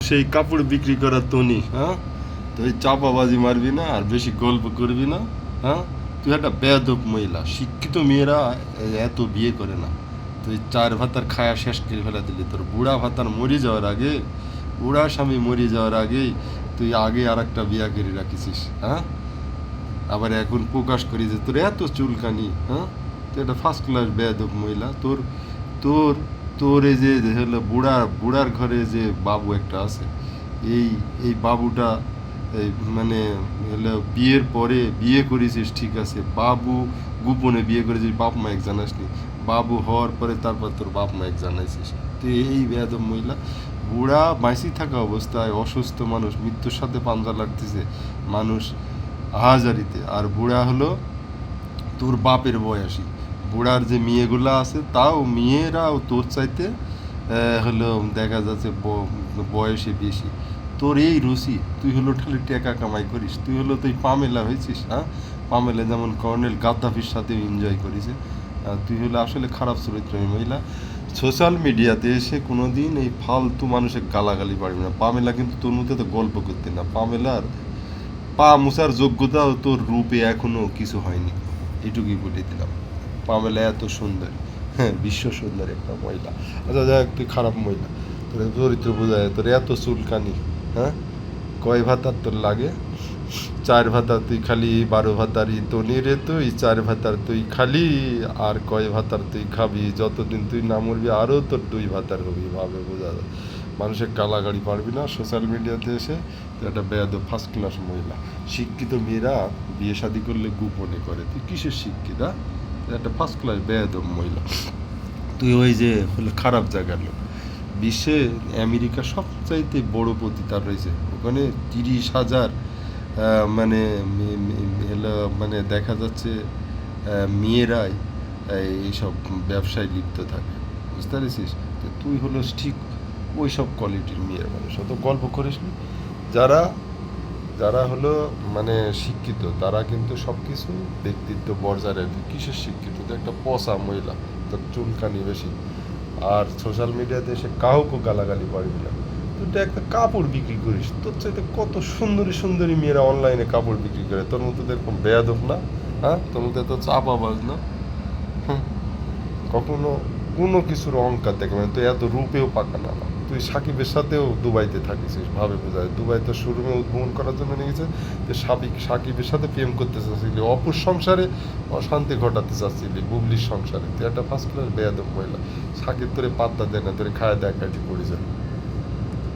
সেই কাপড় বিক্রি করা তনি, হ্যাঁ? তুই চাপাবাজি মারবি না আর বেশি গল্প করবি না, হ্যাঁ? তুই একটা বেয়াদব মহিলা। শিক্ষিত মেয়েরা এত বিয়ে করে না। তুই 4 ভাতার খায়া শেষ করে ফেলা দিলি। তোর বুড়া ভাতার মরে যাওয়ার আগে, বুড়া স্বামী মরে যাওয়ার আগেই তুই আগে আর একটা বিয়া করে রাখিছিস, হ্যাঁ? আবার এখন প্রকাশ করি যে তোর এত চুলকানি, হ্যাঁ? তুই একটা ফার্স্ট ক্লাস বেয়াদব মহিলা। তোর তোর তোর এই যে হলো বুড়ার ঘরে যে বাবু একটা আছে, এই এই বাবুটা এই মানে হলো বিয়ের পরে বিয়ে করেছিস ঠিক আছে, বাবু গোপনে বিয়ে করেছিস, বাপ মায়ের জানাসনি, বাবু হওয়ার পরে তারপর তোর বাপ মায়ের জানাইছিস। তুই এই বেয়াদব মহিলা। বুড়া বাঁচি থাকা অবস্থায় অসুস্থ মানুষ মৃত্যুর সাথে পাঞ্জা লাগতেছে, মানুষ হাজারিতে, আর বুড়া হলো তোর বাপের বয়সী। বুড়ার যে মেয়েগুলা আছে তাও মেয়েরাও তোর চাইতে হলো দেখা যাচ্ছে বয়সে বেশি। তোর এই রুচি, তুই হলো খালি টাকা কামাই করিস, তুই পামেলা হয়েছিস, হ্যাঁ? পামেলা যেমন কর্নেল গাদ্দাফির সাথেও এনজয় করিস। তুই হলো আসলে খারাপ চরিত্রের মহিলা। সোশ্যাল মিডিয়াতে এসে কোনো দিন এই ফালতু মানুষের গালাগালি পারবি না। পামেলা কিন্তু তোর মধ্যে তো গল্প করতে না। পামেলার পা মুছার যোগ্যতাও তোর রূপে এখনো কিছু হয়নি, এটুকুই বলে দিলাম। পামেলা এত সুন্দর, হ্যাঁ, বিশ্ব সুন্দর একটা মহিলা। আচ্ছা যাক, তুই খারাপ মহিলা, তোর চরিত্র বোঝায়, তোর এত চুলকানি, হ্যাঁ? কয় ভাতার তোর লাগে? 4 ভাতার তুই খালি, 12 ভাতারই তনি রে তুই, 4 ভাতার তুই খালি, আর কয় ভাতার তুই খাবি? যতদিন তুই না মরবি আরও তোর 2 ভাতার হবি, ভাবে বোঝা যায়। মানুষের গালাগাড়ি পারবি না সোশ্যাল মিডিয়াতে এসে। তুই একটা বেয়াদব ফার্স্ট ক্লাস মহিলা। শিক্ষিত মেয়েরা বিয়ে শাদি করলে গোপনে করে, তুই কিসের শিক্ষিতা? তুই একটা ফার্স্ট ক্লাস বেয়াদব মহিলা। তুই ওই যে হলো খারাপ জায়গার লোক। বিশ্বে আমেরিকা সবচাইতে বড় পতিতার রয়েছে, ওখানে 30,000 মানে হলো মানে দেখা যাচ্ছে মেয়েরাই এইসব ব্যবসায় লিপ্ত থাকে, বুঝতে পেরেছিস? তো তুই হলো ঠিক ওই সব কোয়ালিটির মেয়ের মানুষ, অত গল্প করিস নি। যারা যারা হলো মানে শিক্ষিত তারা কিন্তু সব কিছু ব্যক্তিত্ব বজায় রাখে। তুই কিসের শিক্ষিত? তুই একটা পচা মহিলা, তোর চুলকানি বেশি, আর সোশ্যাল মিডিয়াতে এসে কাউকে গালাগালি পারবি না। তুই তো একটা কাপড় বিক্রি করিস, তোর চাইতে কত সুন্দরী সুন্দরী মেয়েরা অনলাইনে কাপড় বিক্রি করে, তোর মতো তো এরকম বেয়াদব না, হ্যাঁ? তোর মতো এত চাপাবাজ না, হুম। কখনো কোনো কিছুর অহংকার দেখে মানে তুই এত রূপেও পাকা না। তুই সাকিবের সাথেও দুবাইতে থাকিস, ভাবে বোঝায়। দুবাই তো শোরুমে উদ্বোধন করার জন্য নিয়ে গেছে, যে সাকিবের সাথে প্রেম করতে চাচ্ছিলি, অপুর সংসারে অশান্তি ঘটাতে চাচ্ছিলি, বুবলির সংসারে। তুই একটা ফার্স্ট ক্লাস বেয়াদব মহিলা। সাকিব তোরে পাত্তা দেয় না, তোরে খায় দেখাটি পড়ে যায়।